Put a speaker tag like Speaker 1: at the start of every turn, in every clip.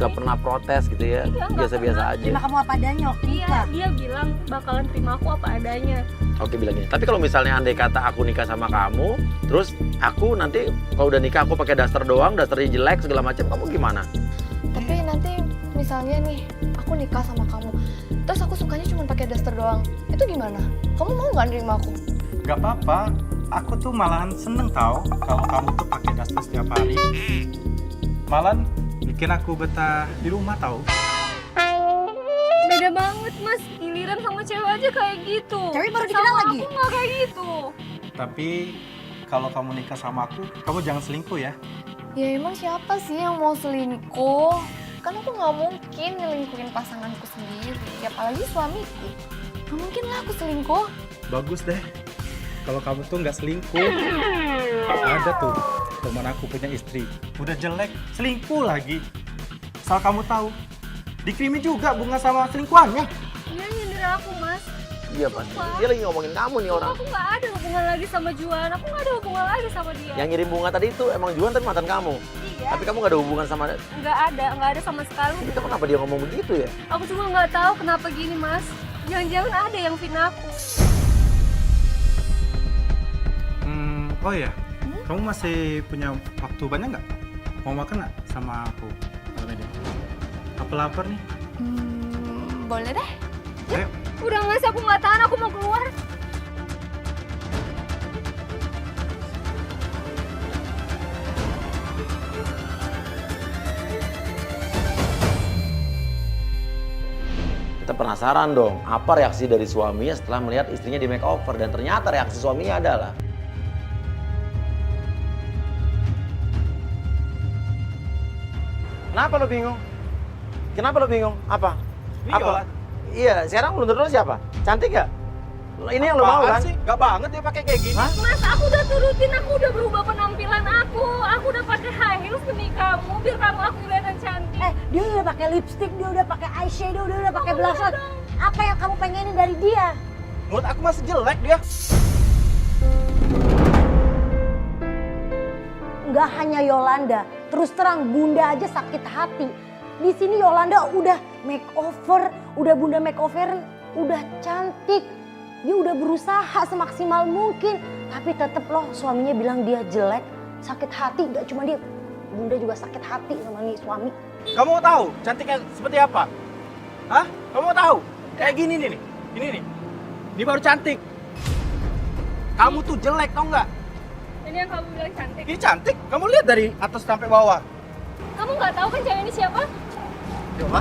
Speaker 1: nggak pernah protes gitu ya,
Speaker 2: Iya, nggak
Speaker 1: biasa-biasa
Speaker 2: pernah.
Speaker 1: aja.
Speaker 3: Terima kamu apa adanya waktu
Speaker 2: Iya,
Speaker 3: nikah.
Speaker 2: dia bilang bakalan terima aku apa adanya.
Speaker 1: Oke bilang gini, tapi kalau misalnya andai kata aku nikah sama kamu, terus aku nanti kalau udah nikah aku pakai daster doang, dasternya jelek segala macam, kamu gimana?
Speaker 4: Tapi nanti misalnya nih, aku nikah sama kamu, terus aku sukanya cuma pakai daster doang. Itu gimana? Kamu mau nggak nerima aku?
Speaker 5: Gak apa-apa, aku tuh malahan seneng tau kalau kamu tuh pakai daster setiap hari. Malahan bikin aku betah di rumah tau.
Speaker 2: Beda banget mas, giliran sama cewek aja kayak gitu.
Speaker 3: Cewek baru dikenal
Speaker 2: Sama
Speaker 3: lagi?
Speaker 2: aku nggak kayak gitu.
Speaker 5: Tapi kalau kamu nikah sama aku, kamu jangan selingkuh ya.
Speaker 4: Ya emang siapa sih yang mau selingkuh? Kan aku nggak mungkin nyelingkuhin pasanganku sendiri, apalagi suamiku. Nggak mungkin lah aku selingkuh.
Speaker 5: Bagus deh, kalau kamu tuh nggak selingkuh. Ada tuh teman aku punya istri, udah jelek, selingkuh lagi. Asal kamu tahu, dikirimin juga bunga sama selingkuhannya.
Speaker 2: Dia nyindir aku mas.
Speaker 1: Iya pasti, dia lagi ngomongin kamu nih orang.
Speaker 2: Aku nggak ada hubungan lagi sama Juan, aku nggak ada hubungan lagi sama dia.
Speaker 1: Yang ngirim bunga tadi itu emang Juan tapi mantan kamu.
Speaker 2: Iya,
Speaker 1: Tapi kamu nggak ada hubungan sama dia.
Speaker 2: nggak ada sama sekali.
Speaker 1: Itu kenapa dia ngomong begitu ya?
Speaker 2: Aku cuma nggak tahu kenapa gini mas. Jangan-jangan ada yang fitnah aku.
Speaker 5: Oh iya, kamu masih punya waktu banyak nggak? Mau makan nggak sama aku malam ini? Aku lapar nih.
Speaker 4: Boleh deh.
Speaker 5: Ayo.
Speaker 2: Udah mas, aku nggak tahan, aku mau keluar.
Speaker 1: Kita penasaran dong, apa reaksi dari suaminya setelah melihat istrinya di makeover. Dan ternyata reaksi suaminya adalah kenapa lo bingung? Kenapa lo bingung? Apa?
Speaker 5: Ini
Speaker 1: Apa?
Speaker 5: Yolan.
Speaker 1: Iya, sekarang menurut lo siapa? Cantik gak? Ini yang lo mau
Speaker 5: Apaan
Speaker 1: kan?
Speaker 5: sih? Gak banget dia pakai kayak gini.
Speaker 1: Hah?
Speaker 2: Mas, aku udah turutin, aku udah berubah penampilan aku. Aku udah pakai high heels demi kamu, biar kamu aku kelihatan cantik.
Speaker 3: Dia udah pakai lipstick, dia udah pakai eyeshadow, dia udah pakai blusher. Apa yang kamu pengenin dari dia?
Speaker 5: Menurut aku masih jelek dia.
Speaker 3: Nggak hanya Yolanda, terus terang Bunda aja sakit hati. Di sini Yolanda udah makeover, udah Bunda makeover, udah cantik. Dia udah berusaha semaksimal mungkin, tapi tetep loh suaminya bilang dia jelek, sakit hati. Gak cuma dia, Bunda juga sakit hati sama nih suami.
Speaker 5: Kamu mau tahu cantiknya seperti apa? Hah? Kamu mau tahu? Kayak gini nih. Ini nih. Ini baru cantik. Kamu tuh jelek tau nggak?
Speaker 2: Ini yang kamu bilang cantik.
Speaker 5: Ini cantik. Kamu lihat dari atas sampai bawah.
Speaker 2: Kamu nggak tahu kan cewek ini siapa?
Speaker 5: Yola,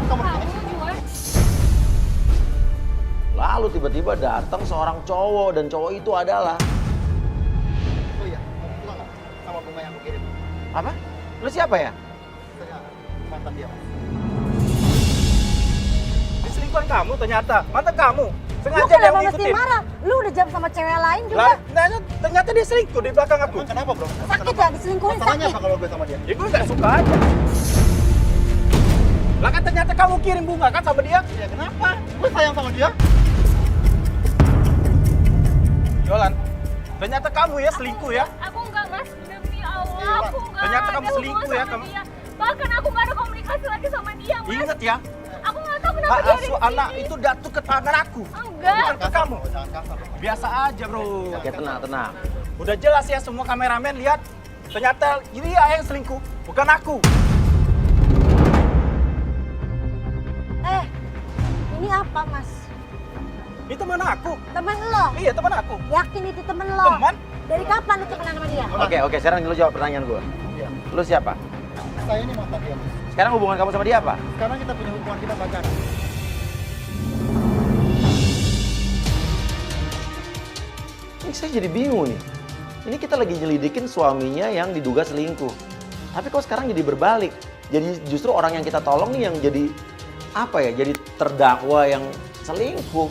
Speaker 5: kamu
Speaker 2: Kamu Juan.
Speaker 1: Lalu tiba-tiba datang seorang cowok dan cowok itu adalah
Speaker 6: Oh iya, kamu pulang nggak sama bunga yang aku kirim?
Speaker 1: apa? Lu siapa ya?
Speaker 6: Saya mantan dia, Mas.
Speaker 5: Ini selingkuhan kamu ternyata. Mantan kamu.
Speaker 3: Lu
Speaker 5: Sengaja dia
Speaker 3: kenapa mesti
Speaker 5: ngikutin.
Speaker 3: marah? Lu udah jam sama cewek lain juga.
Speaker 5: Lah, ternyata dia selingkuh di belakang aku.
Speaker 6: Emang kenapa, bro?
Speaker 3: Sakit ya, diselingkuhin
Speaker 6: Masalahnya
Speaker 3: sakit.
Speaker 6: apa kalau gue sama dia?
Speaker 5: Ya gue nggak suka aja. Lah kan ternyata kamu kirim bunga kan sama dia?
Speaker 6: Ya kenapa? Gue sayang sama dia.
Speaker 5: Yolan, ternyata kamu ya selingkuh ya?
Speaker 2: Aku enggak mas, demi Allah aku enggak.
Speaker 5: Ternyata kamu
Speaker 2: ada
Speaker 5: selingkuh
Speaker 2: hubungan
Speaker 5: ya,
Speaker 2: sama
Speaker 5: kamu?
Speaker 2: dia. Bahkan aku nggak ada komunikasi lagi sama dia mas.
Speaker 5: Ingat ya,
Speaker 2: Aku nggak tahu kenapa
Speaker 5: hak
Speaker 2: dia ada
Speaker 5: asuh
Speaker 2: di
Speaker 5: anak
Speaker 2: sini.
Speaker 5: itu jatuh ke tangan aku.
Speaker 2: Enggak.
Speaker 5: Bukan ke kamu.
Speaker 6: Bro, jangan kasar, bro.
Speaker 5: Biasa aja bro.
Speaker 1: Oke, tenang.
Speaker 5: Udah jelas ya semua kameramen lihat. Ternyata dia yang selingkuh, bukan aku.
Speaker 3: Ini apa mas?
Speaker 5: Ini teman aku.
Speaker 3: Temen lo?
Speaker 5: Iya teman aku.
Speaker 3: Yakin itu temen lo?
Speaker 5: Teman?
Speaker 3: Dari kapan lu temenan sama dia?
Speaker 1: Oke, sekarang lu jawab pertanyaan gue.
Speaker 6: Iya.
Speaker 1: Lu siapa?
Speaker 6: Saya ini mantan dia, Mas.
Speaker 1: Sekarang hubungan kamu sama dia apa?
Speaker 6: Sekarang kita punya hubungan, kita pacaran.
Speaker 1: Ini saya jadi bingung nih. Ini kita lagi nyelidikin suaminya yang diduga selingkuh. Tapi kok sekarang jadi berbalik. Jadi justru orang yang kita tolong nih yang jadi apa ya? Jadi terdakwa yang selingkuh.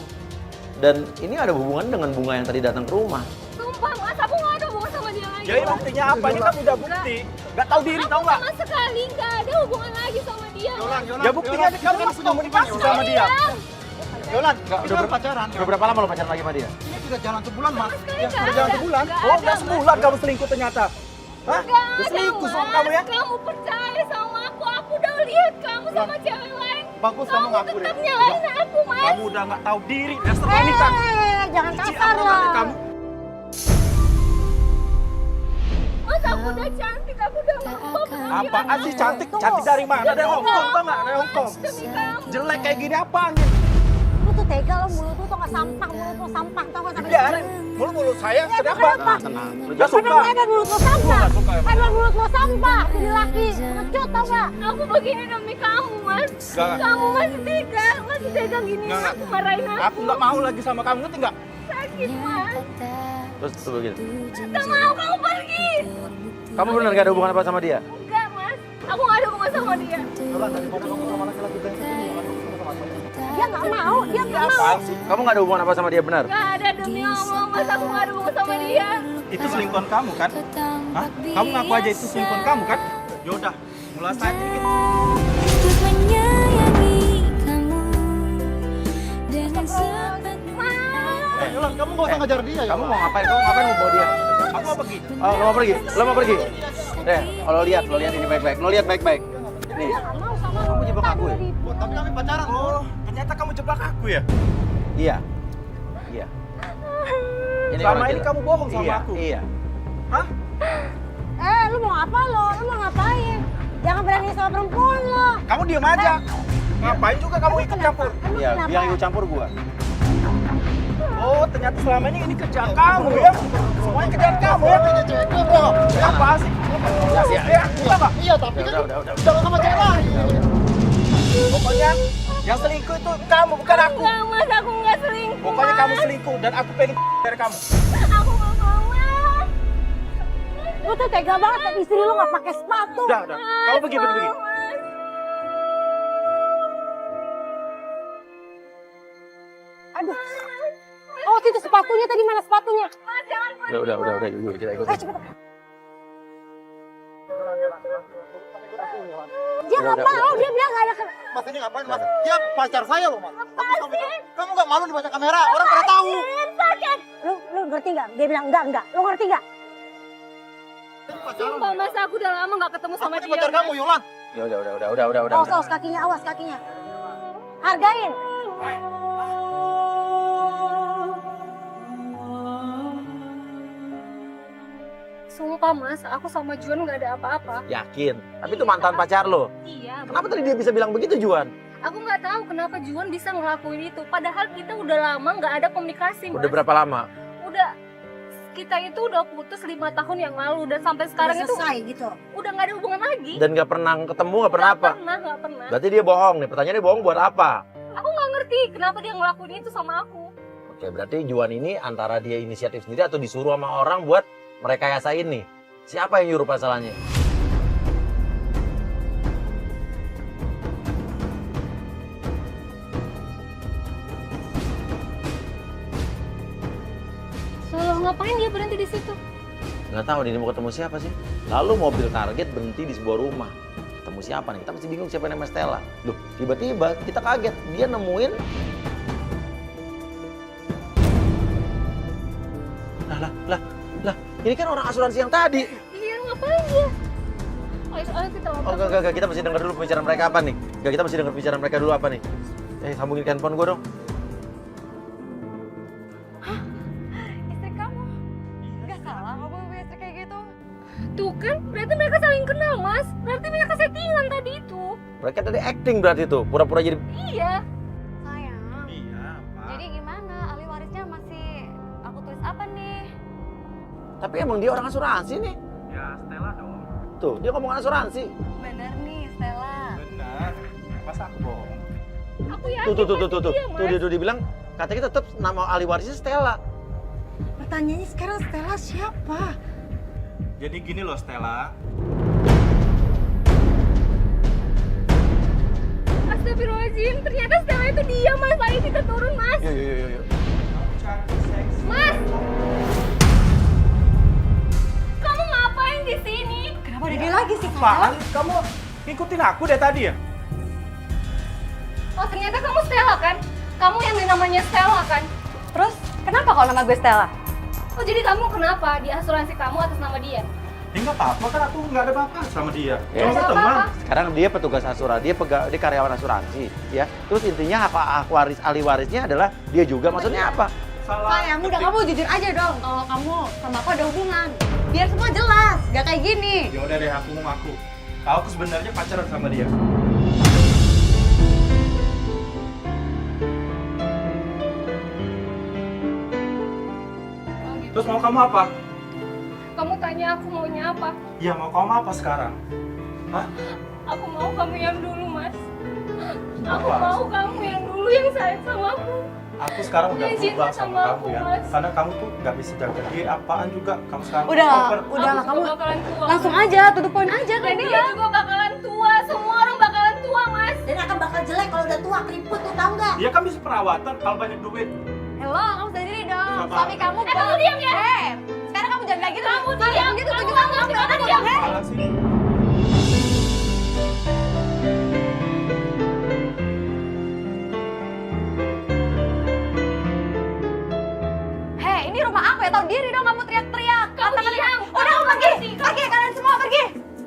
Speaker 1: Dan ini ada hubungan dengan bunga yang tadi datang ke rumah.
Speaker 2: Sumpah mas, aku nggak ada hubungan sama dia lagi.
Speaker 5: Jadi buktinya apa? Ini kan udah bukti. Gak tahu diri tau
Speaker 2: Aku
Speaker 5: nggak?
Speaker 2: sama sekali nggak ada hubungan lagi sama dia.
Speaker 6: Yolan, Yolan.
Speaker 5: Ya buktinya
Speaker 6: Yolan,
Speaker 5: kamu kan
Speaker 6: Yolan,
Speaker 5: sudah komunikasi sama dia.
Speaker 6: Yolan,
Speaker 1: Nggak,
Speaker 6: kita udah pacaran.
Speaker 1: Udah berapa lama lo pacaran lagi sama dia?
Speaker 6: Ini sudah jalan sebulan, Mas.
Speaker 5: Ya sudah jalan sebulan. Oh udah sebulan kamu selingkuh ternyata. Hah? Udah selingkuh sama kamu ya?
Speaker 2: Kamu percaya sama aku Aku udah lihat kamu sama cewek lain.
Speaker 6: Bagus kamu ngaku deh.
Speaker 2: Tetap nyalain aku, Mas.
Speaker 5: Kamu udah nggak tahu diri, dasar wanita.
Speaker 3: Jangan
Speaker 5: Cici
Speaker 3: kasar
Speaker 5: apa
Speaker 3: lah.
Speaker 5: kali kamu?
Speaker 2: Mas, aku udah cantik, aku udah ngomong.
Speaker 5: Apaan sih cantik? Cantik dari mana? Dari Hongkong, tau nggak? Dari Hongkong.
Speaker 2: Demi kamu.
Speaker 5: Jelek kayak gini apaan nih?
Speaker 3: Lu tuh tega lo, mulut lu tuh gak sampah, mulut lu sampah, tau gak sampai
Speaker 5: Biarin, mulut saya kenapa?
Speaker 1: Tenang. Lu
Speaker 5: Gak suka.
Speaker 3: Emang mulut lu sampah,
Speaker 5: Gua nggak suka emang.
Speaker 3: emang mulut lu sampah, jadi laki, ngecut tau gak?
Speaker 2: Aku begini demi kamu, Mas.
Speaker 5: Nggak.
Speaker 2: Kamu masih tega gini.
Speaker 5: Nggak.
Speaker 2: Aku marahin
Speaker 5: Aku nggak mau lagi sama kamu, ngerti nggak?
Speaker 2: Sakit, Mas.
Speaker 1: Terus begini.
Speaker 2: Gak mau kamu pergi.
Speaker 1: Kamu benar gak ada hubungan apa sama dia?
Speaker 2: Enggak, Mas. Aku gak ada hubungan sama dia.
Speaker 6: Yolan, daripada kamu sama laki-laki brengsek ini, Yolan, kamu sama saya.
Speaker 3: Dia gak mau, dia gak mau.
Speaker 5: Apaan sih?
Speaker 1: Kamu gak ada hubungan apa sama dia benar?
Speaker 2: Gak ada, demi Allah, Mas. Aku gak ada hubungan sama dia.
Speaker 5: Itu selingkuhan kamu kan? Hah? Kamu ngaku aja itu selingkuhan kamu kan? Yaudah, mulai saat ini kita...
Speaker 7: Untuk menyayangi kamu dengan
Speaker 6: Yolan, kamu nggak usah ngejar dia,
Speaker 1: Kamu
Speaker 6: Yolan.
Speaker 1: mau ngapain? Kamu ngapain mau bawa dia?
Speaker 5: Aku mau pergi.
Speaker 1: Oh, lo mau pergi? Lo mau pergi? Lo lihat ini baik-baik. Lo lihat baik-baik. Nih,
Speaker 3: Mau sama
Speaker 1: kamu jebak aku ya?
Speaker 6: Tapi kami pacaran,
Speaker 5: Oh, ternyata kamu jebak aku ya?
Speaker 1: Iya. Iya.
Speaker 5: Selama
Speaker 1: orang
Speaker 5: ini
Speaker 1: kita.
Speaker 5: kamu bohong sama
Speaker 1: Iya,
Speaker 5: aku.
Speaker 1: Iya.
Speaker 5: Hah?
Speaker 3: Lu mau apa lo? Lu mau ngapain? Jangan berani sama perempuan lo.
Speaker 5: Kamu diem aja. Ngapain juga kamu ikut campur?
Speaker 3: Emang
Speaker 1: Iya,
Speaker 3: kenapa?
Speaker 1: yang ikut campur gua.
Speaker 5: Oh, ternyata selama ini kerjaan kamu ya? Semuanya kerjaan kamu ya?
Speaker 6: cewek gue, bro.
Speaker 5: Apa sih? Ya, kita nggak?
Speaker 6: Iya, tapi kan
Speaker 1: Udah.
Speaker 6: jalan sama cewek lain.
Speaker 5: Pokoknya yang selingkuh itu kamu, bukan aku.
Speaker 2: Enggak, Mas. Aku gak selingkuh,
Speaker 5: Pokoknya kamu
Speaker 2: Mas.
Speaker 5: selingkuh dan aku pengen dari kamu.
Speaker 2: Aku gak mau, Mas.
Speaker 3: Lu tuh tega banget ya, istri lu gak pakai sepatu.
Speaker 5: Udah. Kamu pergi.
Speaker 3: Aduh. Oh, itu sepatunya tadi, mana sepatunya?
Speaker 2: Mas, jangan pergi.
Speaker 1: Udah, yuk kita ikut.
Speaker 3: Ayo cepet. Dia
Speaker 1: Udah,
Speaker 3: gak mau, dia bilang gak ada
Speaker 6: Mas ini ngapain, Mas? Dia pacar saya loh, Mas. Kamu nggak malu di banyak kamera? Orang pada tahu.
Speaker 3: Lu ngerti gak? Dia bilang enggak. Lu ngerti gak?
Speaker 6: Ini pacaran.
Speaker 2: Sumpah, Mas. Aku udah lama gak ketemu sama
Speaker 6: Aku ini
Speaker 2: dia.
Speaker 6: pacar kamu, Yolan.
Speaker 1: Ya udah.
Speaker 3: Awas kakinya, awas kakinya. Hargain.
Speaker 2: Sumpah, Mas. Aku sama Juan gak ada apa-apa.
Speaker 1: Yakin. Tapi itu mantan pacar lo.
Speaker 2: Iya.
Speaker 1: Kenapa tadi dia bisa bilang begitu, Juan?
Speaker 2: Aku nggak tahu kenapa Juan bisa ngelakuin itu. Padahal kita udah lama nggak ada komunikasi, Mas.
Speaker 1: Udah berapa lama?
Speaker 2: Udah, kita itu udah putus 5 tahun yang lalu dan sampai sekarang
Speaker 3: Udah
Speaker 2: itu
Speaker 3: selesai gitu.
Speaker 2: udah nggak ada hubungan lagi.
Speaker 1: Dan gak pernah ketemu, gak pernah apa?
Speaker 2: Nggak pernah.
Speaker 1: Berarti dia bohong nih. Pertanyaannya bohong buat apa?
Speaker 2: Aku nggak ngerti kenapa dia ngelakuin itu sama aku.
Speaker 1: Oke, berarti Juan ini antara dia inisiatif sendiri atau disuruh sama orang buat merekayasa ini. Siapa yang nyuruh masalahnya?
Speaker 2: Lalu ngapain dia berhenti di situ?
Speaker 1: Nggak tahu dia mau ketemu siapa sih. Lalu mobil target berhenti di sebuah rumah. Ketemu siapa nih? Kita masih bingung siapa yang namanya Stella. Loh, tiba-tiba kita kaget. Dia nemuin... Lah. Ini kan orang asuransi yang tadi.
Speaker 2: Iya, ngapain dia? Ayo kita
Speaker 1: Oh,
Speaker 2: ngobrol.
Speaker 1: enggak. Kita mesti denger dulu pembicaraan mereka apa nih. Enggak, kita mesti denger pembicaraan mereka dulu apa nih. Sambungin ke handphone gue dong.
Speaker 4: Istri kamu? Gak salah kamu punya istri kayak gitu.
Speaker 2: Tuh kan, berarti mereka saling kenal, Mas. Berarti mereka settingan tadi itu.
Speaker 1: Mereka tadi acting berarti tuh. Pura-pura jadi...
Speaker 2: Iya.
Speaker 4: Sayang,
Speaker 5: Iya, apa?
Speaker 4: jadi gimana? Ahli warisnya masih aku tulis apa nih?
Speaker 1: Tapi emang dia orang asuransi nih.
Speaker 5: Ya, Stella dong.
Speaker 1: Tuh, dia ngomong asuransi.
Speaker 4: Bener nih, Stella.
Speaker 5: Benar. Masa aku bohong?
Speaker 2: Aku yakin
Speaker 1: Tuh.
Speaker 2: pasti dia, Mas.
Speaker 1: Tuh, dia bilang katanya tetap nama ahli warisnya Stella.
Speaker 3: Pertanyaannya sekarang Stella siapa?
Speaker 5: Jadi gini loh, Stella.
Speaker 2: Astagfirullahaladzim, ternyata Stella itu dia, Mas. Ayo kita turun, Mas.
Speaker 1: Yuk.
Speaker 2: Mas! Kamu ngapain di sini?
Speaker 3: Kenapa ada dia lagi sih?
Speaker 5: Apaan? Kamu ngikutin aku dari tadi ya?
Speaker 2: Oh, ternyata kamu Stella kan? Kamu yang namanya Stella kan?
Speaker 4: Terus, kenapa kalau nama gue Stella?
Speaker 2: Oh, jadi kamu kenapa di asuransi kamu atas nama dia?
Speaker 5: Ya nggak apa-apa kan, aku nggak ada apa-apa sama dia.
Speaker 1: Ya.
Speaker 5: Cuma teman.
Speaker 1: Sekarang dia petugas asuransi, dia karyawan asuransi, ya. Terus intinya hak ahli warisnya adalah dia juga. Maksudnya apa?
Speaker 5: Salah.
Speaker 8: Sayang, udah kamu jujur aja dong kalau kamu sama aku ada hubungan. Biar semua jelas, gak kayak gini.
Speaker 5: Ya udah deh, aku mau ngaku. Aku sebenarnya pacaran sama dia. Terus mau kamu apa?
Speaker 2: Kamu tanya aku maunya apa?
Speaker 5: Ya mau kamu apa sekarang? Hah?
Speaker 2: Aku mau kamu yang dulu, Mas. Aku
Speaker 5: Apa?
Speaker 2: mau kamu yang dulu yang sayang sama aku.
Speaker 5: Aku sekarang udah
Speaker 2: Dia cinta
Speaker 5: berubah
Speaker 2: sama
Speaker 5: sama kamu
Speaker 2: aku,
Speaker 5: ya.
Speaker 2: Mas.
Speaker 5: Karena kamu tuh nggak bisa jaga diri apaan juga. Kamu sekarang
Speaker 8: Udah,
Speaker 5: over.
Speaker 8: udahlah
Speaker 2: Aku
Speaker 8: kamu
Speaker 2: juga bakalan tua.
Speaker 8: langsung aja, to the point aja
Speaker 2: Dan
Speaker 8: kayak
Speaker 2: dia
Speaker 8: bilang.
Speaker 2: juga bakalan tua. Semua orang bakalan tua, Mas.
Speaker 3: Dan akan bakal jelek kalau udah tua, keriput tuh, tahu nggak?
Speaker 5: Dia kan bisa perawatan kalau banyak duit.
Speaker 8: Hello, kamu sadar diri dong.
Speaker 5: Sama.
Speaker 8: Suami kamu
Speaker 2: kamu diam ya?
Speaker 8: Sekarang kamu jangan kayak gitu.
Speaker 2: Kamu diam.
Speaker 8: Gitu
Speaker 2: Kamu
Speaker 8: tujuan
Speaker 2: nggak
Speaker 8: kamu.
Speaker 2: ngerti
Speaker 8: Kamu
Speaker 2: diam.
Speaker 5: Malah sini.
Speaker 8: Hei, ini rumah aku ya. Tahu diri dong kamu teriak-teriak.
Speaker 2: Kamu
Speaker 8: Katakan-
Speaker 2: diam.
Speaker 8: Udah kamu pergi. Pergi kalian semua pergi.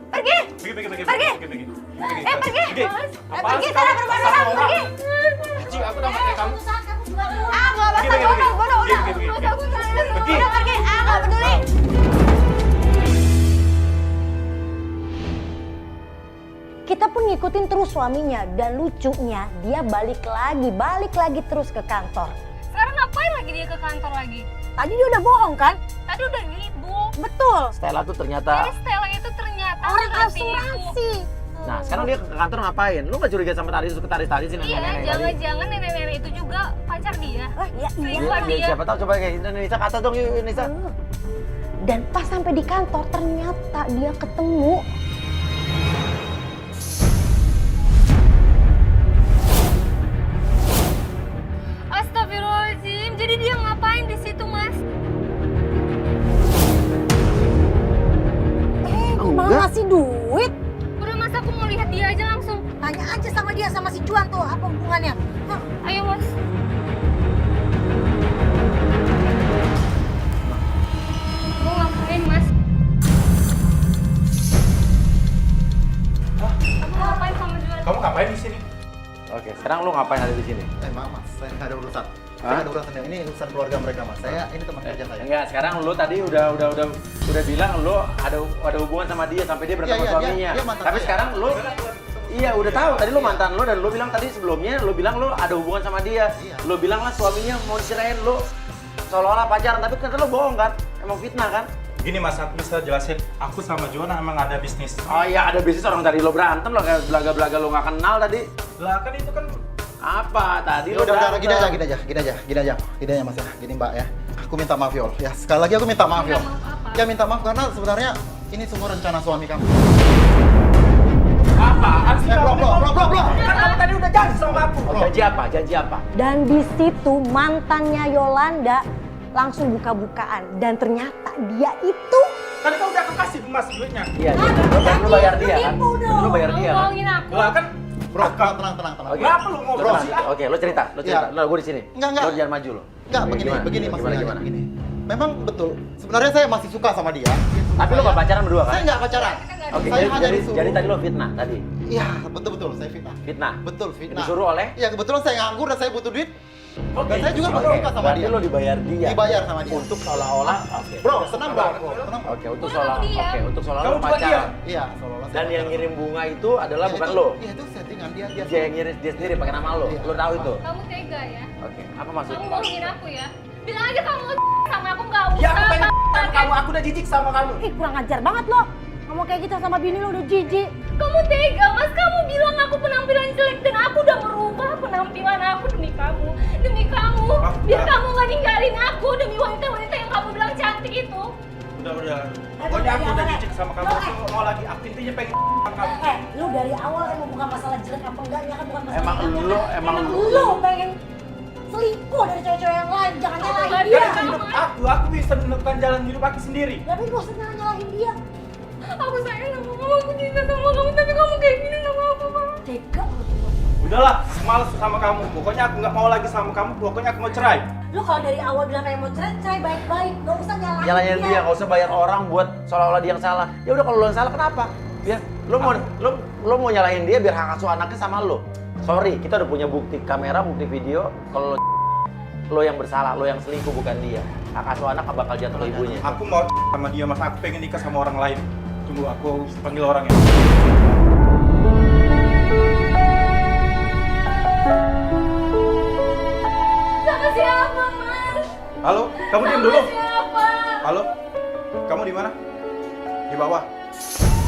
Speaker 8: Pergi.
Speaker 5: Pergi.
Speaker 8: Pergi. Pergi.
Speaker 5: Apaan
Speaker 8: Pergi
Speaker 5: sih
Speaker 8: sana
Speaker 5: kamu?
Speaker 8: berbuat
Speaker 5: Sama
Speaker 8: orang.
Speaker 5: orang.
Speaker 8: Pergi.
Speaker 5: Cing, aku tahu kayak kamu.
Speaker 3: Suatu saat kamu juga keluar.
Speaker 8: Ah, nggak basta
Speaker 5: Pergi.
Speaker 8: bodoh. Udah.
Speaker 5: Pergi.
Speaker 8: Udah aku sayang.
Speaker 5: Pergi.
Speaker 8: Udah pergi. Ah, nggak peduli.
Speaker 3: Kita pun ngikutin terus suaminya dan lucunya dia balik lagi terus ke kantor.
Speaker 2: Sekarang ngapain lagi dia ke kantor lagi?
Speaker 3: Tadi dia udah bohong kan?
Speaker 2: Tadi udah ngibul.
Speaker 3: Betul.
Speaker 1: Stella tuh
Speaker 2: Jadi
Speaker 1: ternyata.
Speaker 2: Stella itu ternyata
Speaker 3: Orang
Speaker 2: pendamping ibu.
Speaker 3: asuransi.
Speaker 1: Nah, sekarang dia ke kantor ngapain? Lu nggak curiga sama tadi sekretaris sih
Speaker 2: Iya,
Speaker 1: nenek-nenek tadi?
Speaker 2: jangan-jangan nenek-nenek itu juga pacar dia.
Speaker 3: Iya.
Speaker 2: Selingkuh dia.
Speaker 1: Siapa tahu coba kayak Nisa kata dong yuk Nisa.
Speaker 3: Dan pas sampai di kantor ternyata dia ketemu
Speaker 2: Astagfirullahaladzim, jadi dia ngapain di situ, Mas?
Speaker 3: kok malah ngasih duit.
Speaker 2: Udah, Mas, aku mau lihat dia aja langsung.
Speaker 3: Tanya aja sama dia sama si Juan tuh apa hubungannya. Hah,
Speaker 2: Ayo, Mas. Mau ngapain, Mas? Aku ngapain sama Juan?
Speaker 5: Kamu ngapain di sini?
Speaker 1: Oke, sekarang lu ngapain ada di sini?
Speaker 6: Maaf mas, saya nggak ada urusan. Saya
Speaker 1: Hah?
Speaker 6: nggak ada urusan. Ini urusan keluarga mereka mas. Saya ini teman kerja saya.
Speaker 1: Enggak, sekarang lu tadi udah bilang lu ada hubungan sama dia sampai dia berantem
Speaker 6: Iya,
Speaker 1: sama
Speaker 6: iya,
Speaker 1: suaminya.
Speaker 6: dia mantan
Speaker 1: Tapi
Speaker 6: saya.
Speaker 1: sekarang lu iya udah tahu tadi lu mantan lu dan lu bilang tadi sebelumnya lu bilang lu ada hubungan sama dia.
Speaker 6: Iya.
Speaker 1: Lu bilang lah suaminya mau diserahin lu seolah-olah pacaran tapi ternyata lu bohong kan? Emang fitnah kan?
Speaker 5: Gini mas, aku bisa jelasin. Aku sama Juana emang ada bisnis.
Speaker 1: Oh iya ada bisnis orang tadi lu berantem lo kayak belaga-belaga lu nggak kenal tadi.
Speaker 5: Lah kan itu kan
Speaker 1: Apa tadi
Speaker 6: Ya
Speaker 1: lu
Speaker 6: udah,
Speaker 1: berantem?
Speaker 6: gini aja mas ya, gini mbak ya. Aku minta maaf Yol. Ya sekali lagi aku minta maaf Yol. Ya minta maaf karena sebenarnya ini semua rencana suami kamu.
Speaker 1: Apaan sih?
Speaker 6: Bro.
Speaker 1: Kan kamu tadi udah janji sama aku. Oh, janji apa? Janji apa?
Speaker 3: dan di situ mantannya Yolanda langsung buka-bukaan dan ternyata dia itu
Speaker 5: Tadi kan udah aku kasih mas duitnya.
Speaker 1: Iya, lu bayar dia kan? Lu bayar dia kan?
Speaker 2: Bohongin aku.
Speaker 5: Lah kan
Speaker 6: Bro, tenang.
Speaker 1: Oke.
Speaker 5: Kenapa lu ngobrol
Speaker 1: Tenang.
Speaker 5: sih?
Speaker 1: Oke, lu cerita.
Speaker 6: Iya.
Speaker 1: Lo gue di sini.
Speaker 6: Enggak.
Speaker 1: Lo jangan maju lo.
Speaker 6: Enggak,
Speaker 1: Oke,
Speaker 6: begini maksudnya.
Speaker 1: Gimana?
Speaker 6: Begini. Memang betul. Sebenarnya saya masih suka sama dia.
Speaker 1: Tapi lo gak pacaran berdua kan?
Speaker 6: Saya nggak pacaran.
Speaker 1: Oke,
Speaker 6: Saya hanya
Speaker 1: jadi
Speaker 6: disuruh.
Speaker 1: tadi lo fitnah tadi.
Speaker 6: Iya, betul saya fitnah.
Speaker 1: Fitnah.
Speaker 6: Betul fitnah.
Speaker 1: Disuruh oleh?
Speaker 6: Iya, kebetulan saya nganggur dan saya butuh duit.
Speaker 1: Oke.
Speaker 6: Dan saya juga
Speaker 1: Oke,
Speaker 6: suka sama
Speaker 1: berarti
Speaker 6: dia.
Speaker 1: lo dibayar dia.
Speaker 6: Dibayar sama dia.
Speaker 1: Untuk seolah-olah. Oke.
Speaker 6: Bro, tenang bro. Tenang.
Speaker 1: Oke, untuk
Speaker 2: Udah,
Speaker 1: seolah.
Speaker 2: kamu diam.
Speaker 1: Oke, untuk seolah
Speaker 5: Kamu
Speaker 1: lo
Speaker 5: juga
Speaker 1: pacaran.
Speaker 6: Iya, seolah-olah saya
Speaker 1: Dan yang
Speaker 6: pacaran.
Speaker 1: ngirim bunga itu adalah
Speaker 6: Iya,
Speaker 1: bukan
Speaker 6: itu-
Speaker 1: lo.
Speaker 6: Iya, itu settingan dia.
Speaker 1: Dia yang ngirim dia sendiri pakai nama lo.
Speaker 6: Iya.
Speaker 1: Lo tahu itu?
Speaker 2: Kamu tega ya?
Speaker 1: Oke. Apa maksudnya?
Speaker 2: Kamu bohongin aku ya? Bilang aja kamu sama aku nggak usah.
Speaker 1: Ya, bukan kamu. Aku udah jijik sama kamu.
Speaker 3: ih kurang ajar banget lo. Ngomong kayak gitu sama bini lo udah jijik.
Speaker 2: Kamu tega, Mas. Kamu bilang aku penampilan jelek dan aku udah merubah penampilan aku demi kamu. Demi kamu. Biar kamu nggak ninggalin aku demi wanita-wanita yang kamu bilang cantik itu.
Speaker 5: Udah. Pokoknya aku udah jijik sama kamu. Aku mau lagi. Aku intinya pengen sama kamu.
Speaker 3: Lu dari awal emang bukan masalah jelek apa enggaknya kan bukan masalah
Speaker 1: Emang
Speaker 3: jeleknya.
Speaker 1: lo
Speaker 3: lu pengen selingkuh dari cewek-cewek yang lain, jangan nyalahin
Speaker 2: Iya.
Speaker 3: dia.
Speaker 5: Karena hidup aku bisa menentukan jalan hidup aku sendiri.
Speaker 3: Tapi gak usah nyalahin dia.
Speaker 2: Aku sayang sama kamu, aku cinta sama kamu, tapi kamu kayak gini sama aku, Mas.
Speaker 3: Tega banget lu.
Speaker 5: Udahlah, males sama kamu. Pokoknya aku nggak mau lagi sama kamu. Pokoknya aku mau cerai.
Speaker 3: Lu kalau dari awal bilang kayak mau cerai baik-baik, gak usah nyalahin
Speaker 1: Nyalahin dia, nggak usah bayar orang buat seolah-olah dia yang salah. Ya udah kalau lo yang salah kenapa? Ya, lo mau nyalahin dia biar hak asuh anaknya sama lo. Sorry, kita udah punya bukti kamera, bukti video. Kalau lo yang bersalah, lo yang selingkuh bukan dia. Hak asuh anak bakal jatuh ke ibunya.
Speaker 5: Aku mau sama dia, Mas. Aku pengen nikah sama orang lain. Tunggu, aku panggil orang ya.
Speaker 2: Sama siapa, Mas?
Speaker 5: Halo, kamu diam dulu.
Speaker 2: Sama siapa?
Speaker 5: Halo, kamu di mana? Di bawah.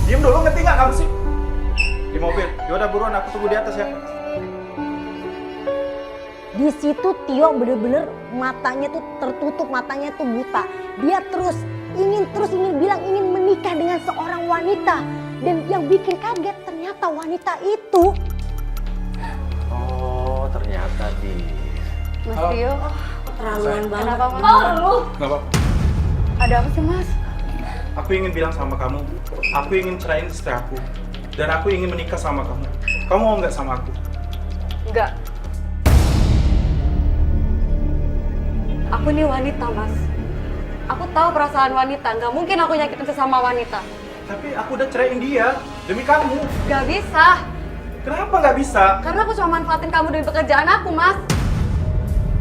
Speaker 5: Diam dulu, ngerti nggak kamu sih? Di mobil. Yaudah buruan, aku tunggu di atas ya.
Speaker 3: Di situ Tio bener-bener matanya tuh tertutup, matanya tuh buta. Dia terus ingin bilang ingin menikah dengan seorang wanita. Dan yang bikin kaget ternyata wanita itu.
Speaker 1: Oh, ternyata dia.
Speaker 4: Mas Tio,
Speaker 3: Terlaluan banget.
Speaker 4: kenapa Mas?
Speaker 2: Oh, lu.
Speaker 5: Nggak apa.
Speaker 4: Ada apa sih Mas?
Speaker 5: Aku ingin bilang sama kamu, aku ingin ceraiin istri aku. Dan aku ingin menikah sama kamu. Kamu mau nggak sama aku?
Speaker 8: Enggak. Aku ini wanita, Mas. Aku tahu perasaan wanita. Nggak mungkin aku nyakitin sesama wanita.
Speaker 5: Tapi aku udah ceraiin dia, demi kamu.
Speaker 8: Nggak bisa.
Speaker 5: Kenapa nggak bisa?
Speaker 8: Karena aku cuma manfaatin kamu dari pekerjaan aku, Mas.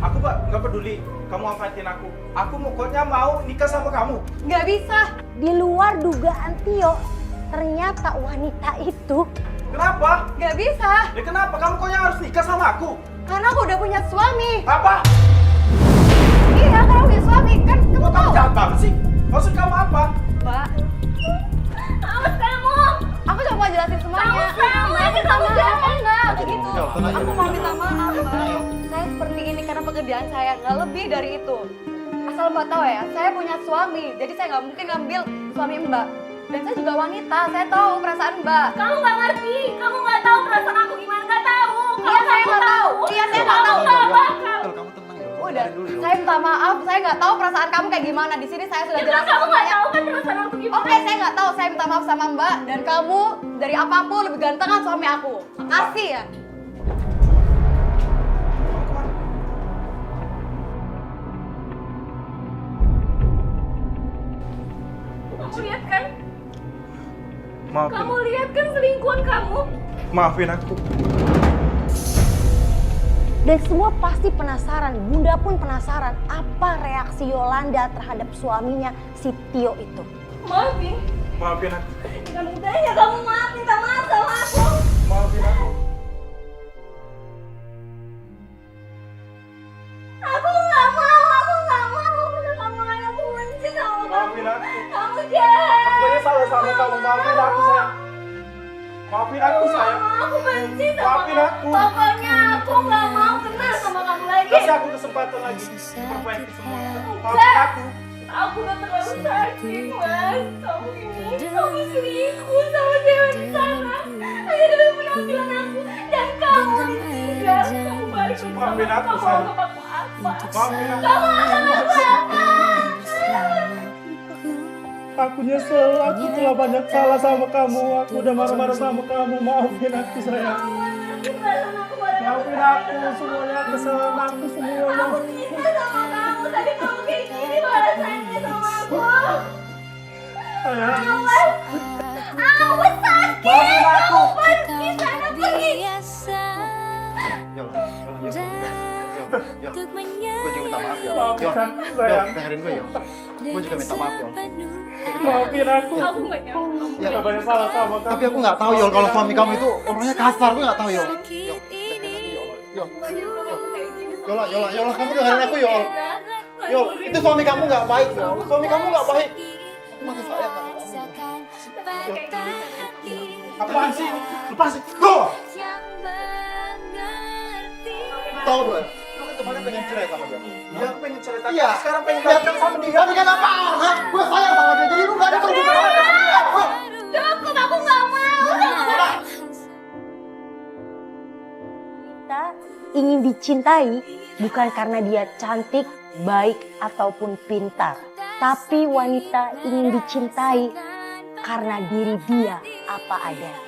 Speaker 5: Aku nggak peduli, kamu manfaatin aku. Aku pokoknya mau nikah sama kamu.
Speaker 8: Nggak bisa.
Speaker 3: Di luar dugaan Tio, ternyata wanita itu.
Speaker 5: Kenapa?
Speaker 8: Nggak bisa.
Speaker 5: Ya kenapa? Kamu pokoknya harus nikah sama aku.
Speaker 8: Karena aku udah punya suami.
Speaker 5: Apa?
Speaker 8: Iya, karena aku punya suami. Kan kamu
Speaker 5: Kamu
Speaker 8: tahu.
Speaker 5: jahat banget sih. Maksud kamu apa?
Speaker 8: Mbak,
Speaker 2: Awas kamu.
Speaker 8: aku cuma mau jelasin semuanya.
Speaker 2: Kamu
Speaker 8: Aku minta maaf, enggak
Speaker 6: Jadi,
Speaker 8: begitu.
Speaker 6: Yol, tenang,
Speaker 8: Aku
Speaker 6: Yol.
Speaker 8: mau minta maaf, Mbak. Saya seperti ini karena pekerjaan saya, nggak lebih dari itu. Asal Mbak tahu ya, saya punya suami, jadi saya nggak mungkin ngambil suami Mbak. Dan saya juga wanita, saya tahu perasaan Mbak.
Speaker 2: Kamu nggak ngerti. Kamu nggak tahu perasaan aku gimana. Nggak tahu.
Speaker 8: Iya, saya nggak tahu. Iya, saya nggak tahu.
Speaker 2: Nggak bakal.
Speaker 6: Yol, kamu tenang Yol.
Speaker 8: Udah,
Speaker 6: Dengerin dulu, Yol.
Speaker 8: saya minta maaf, saya nggak tahu perasaan kamu kayak gimana. Di sini saya sudah
Speaker 2: Ya,
Speaker 8: jelasin
Speaker 2: kamu nggak
Speaker 8: semuanya.
Speaker 2: tahu kan perasaan aku gimana.
Speaker 8: Oke, saya nggak tahu. Saya minta maaf sama Mbak dan kamu dari apapun lebih ganteng kan suami aku. Makasih ya.
Speaker 2: Kamu lihat kan?
Speaker 5: Maafin,
Speaker 2: Kamu lihat kan selingkuhan kamu?
Speaker 5: maafin aku.
Speaker 3: Dan semua pasti penasaran, Bunda pun penasaran apa reaksi Yolanda terhadap suaminya si Tio itu.
Speaker 2: Maafin.
Speaker 5: Maafin aku.
Speaker 2: Dengan mudahnya kamu minta maaf sama aku.
Speaker 5: Maafin aku.
Speaker 2: Aku nggak mau. Kamu anak aku benci sama kamu.
Speaker 5: Maafin aku.
Speaker 2: Kamu jahat.
Speaker 5: Aku aja salah sama kamu. Maafin aku sayang. Maafin aku sayang.
Speaker 2: Aku benci sama
Speaker 5: Maafin
Speaker 2: kamu.
Speaker 5: aku.
Speaker 2: Pokoknya aku nggak mau kenal sama kamu lagi.
Speaker 5: Kasih aku kesempatan lagi. Perbaiki semua. Maafin aku.
Speaker 2: Aku udah terlalu sakit, Mas. Kamu selingkuh sama cewek di sana. Hanya demi penampilan aku. Dan kamu juga. Kamu balik ke
Speaker 5: Maafin aku,
Speaker 2: kamu
Speaker 5: sayang.
Speaker 2: anggap aku apa?
Speaker 5: Maafin aku.
Speaker 2: Kamu anggap aku apa?
Speaker 5: Aku nyesel. Aku telah banyak salah sama kamu. Aku udah marah-marah sama kamu. Maafin aku sayang. Maafin aku. Semuanya kesalahan aku semua.
Speaker 2: Aku cinta sama kamu. Tadi kamu kayak gini balasannya sama aku.
Speaker 5: Sayang.
Speaker 2: Aku sakit.
Speaker 5: Maafin aku.
Speaker 2: Pergi sana, pergi.
Speaker 6: Yol, Yol, gue juga minta maaf Yol.
Speaker 5: Maafin
Speaker 6: Yol,
Speaker 5: aku,
Speaker 6: Yol,
Speaker 5: sayang.
Speaker 6: dengerin gue Yol. Gue juga minta maaf Yol.
Speaker 5: Maafin aku.
Speaker 2: Aku nggak nyangka.
Speaker 6: Ya,
Speaker 5: Udah banyak salah sama kamu.
Speaker 6: tapi aku nggak tahu Yol kalau suami kamu itu orangnya kasar. Gue nggak tahu Yol. Yol, Yola, kamu dengerin aku Yol. Yol, itu suami kamu nggak baik Yol. Suami kamu nggak baik. Aku masih sayang sama kamu.
Speaker 5: Apaan sih? Lepasin. Go!
Speaker 6: Tahu dong, lu kan kemarin pengen cerai sama dia.
Speaker 5: Iya, aku pengen cerita.
Speaker 6: Iya.
Speaker 5: Sekarang pengen
Speaker 6: Iya,
Speaker 5: balikan sama dia.
Speaker 6: tapi kan apa? Hah? Gue sayang sama dia, jadi lu nggak ada kerugian sama dia. Hah?
Speaker 2: Cukup, aku nggak mau.
Speaker 3: Kita ingin dicintai bukan karena dia cantik, baik, ataupun pintar. Tapi wanita ingin dicintai karena diri dia apa adanya.